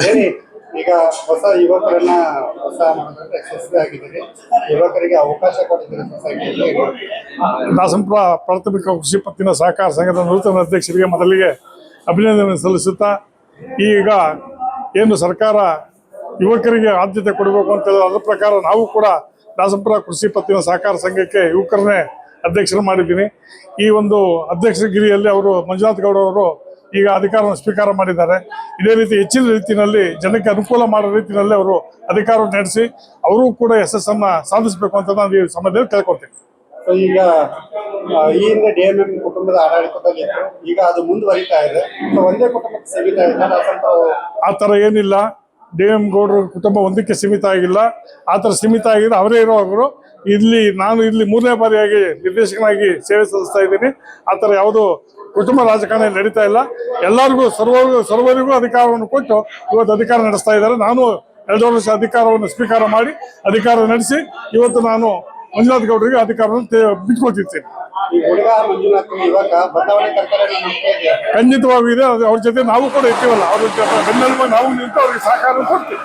ಹೇಳಿ ಈಗ ಹೊಸ ಯುವಕರನ್ನ ಹೊಸ ಮಾಡೋದ್ರಲ್ಲಿ ಯಶಸ್ವಿ ಆಗಿದ್ದಾರೆ. ಯುವಕರಿಗೆ ಅವಕಾಶ ಕೊಟ್ಟಿದ್ದಾರೆ ಸೊಸೈಟಿಯಲ್ಲಿ. ದಾಸಂಪುರ ಪ್ರಾಥಮಿಕ ಕೃಷಿ ಪತ್ತಿನ ಸಹಕಾರ ಸಂಘದ ನೂತನ ಅಧ್ಯಕ್ಷರಿಗೆ ಮೊದಲಿಗೆ ಅಭಿನಂದನೆ ಸಲ್ಲಿಸುತ್ತಾ, ಈಗ ಏನು ಸರ್ಕಾರ ಯುವಕರಿಗೆ ಆದ್ಯತೆ ಕೊಡಬೇಕು ಅಂತ ಅದರ ಪ್ರಕಾರ ನಾವು ಕೂಡ ದಾಸಂಪುರ ಕೃಷಿ ಪತ್ತಿನ ಸಹಕಾರ ಸಂಘಕ್ಕೆ ಯುವಕರನ್ನೇ ಅಧ್ಯಕ್ಷರು ಮಾಡಿದ್ದೀನಿ. ಈ ಒಂದು ಅಧ್ಯಕ್ಷಗಿರಿಯಲ್ಲಿ ಅವರು ಮಂಜುನಾಥ್ ಗೌಡ ಅವರು ಈಗ ಅಧಿಕಾರವನ್ನು ಸ್ವೀಕಾರ ಮಾಡಿದ್ದಾರೆ. ಇದೇ ರೀತಿ ಹೆಚ್ಚಿನ ರೀತಿಯಲ್ಲಿ ಜನಕ್ಕೆ ಅನುಕೂಲ ಮಾಡೋ ರೀತಿಯಲ್ಲಿ ಅವರು ಅಧಿಕಾರವನ್ನು ನಡೆಸಿ ಅವರು ಕೂಡ ಯಶಸ್ಸನ್ನು ಸಾಧಿಸಬೇಕು ಅಂತ ನಾನು ಈ ಸಮಯದಲ್ಲಿ ಕೇಳ್ಕೊಳ್ತೇನೆ. ಈಗ ಈ ಹಿಂದೆ DMM ಕುಟುಂಬದ ಆಡಳಿತದಲ್ಲಿ ಈಗ ಅದು ಮುಂದುವರಿತಾ ಇದೆ. ಒಂದೇ ಕುಟುಂಬಕ್ಕೆ ಸೀಮಿತ ಇದೆ, ಆ ಥರ ಏನಿಲ್ಲ. DMM ಗೌಡರ ಕುಟುಂಬ ಒಂದಕ್ಕೆ ಸೀಮಿತ ಆಗಿಲ್ಲ. ಆ ಥರ ಸೀಮಿತ ಆಗಿದ್ರೆ ಅವರೇ ಇರೋರು. ನಾನು ಇಲ್ಲಿ 3ನೇ ಬಾರಿಯಾಗಿ ನಿರ್ದೇಶಕನಾಗಿ ಸೇವೆ ಸಲ್ಲಿಸ್ತಾ ಇದ್ದೀನಿ. ಆ ಥರ ಯಾವುದು ಕುಟುಂಬ ರಾಜಕಾರಣ ನಡೀತಾ ಇಲ್ಲ. ಎಲ್ಲರಿಗೂ ಸರ್ವರಿಗೂ ಅಧಿಕಾರವನ್ನು ಕೊಟ್ಟು ಇವತ್ತು ಅಧಿಕಾರ ನಡೆಸ್ತಾ ಇದ್ದಾರೆ. ನಾನು 2 ವರ್ಷ ಅಧಿಕಾರವನ್ನು ಸ್ವೀಕಾರ ಮಾಡಿ ಅಧಿಕಾರ ನಡೆಸಿ ಇವತ್ತು ನಾನು ಮಂಜುನಾಥ್ ಗೌಡರಿಗೆ ಅಧಿಕಾರವನ್ನು ಬಿಟ್ಕೊಳ್ತಿರ್ತೇನೆ. ಖಂಡಿತವಾಗಿದೆ. ಅವ್ರ ಜೊತೆ ನಾವು ಕೂಡ ಇರ್ತೀವಲ್ಲ, ಅವ್ರ ಜೊತೆ ಬೆನ್ನೆಲುಬಾಗಿ ನಾವು ನಿಂತು ಅವ್ರಿಗೆ ಸಹಕಾರ ಕೊಡ್ತೀವಿ.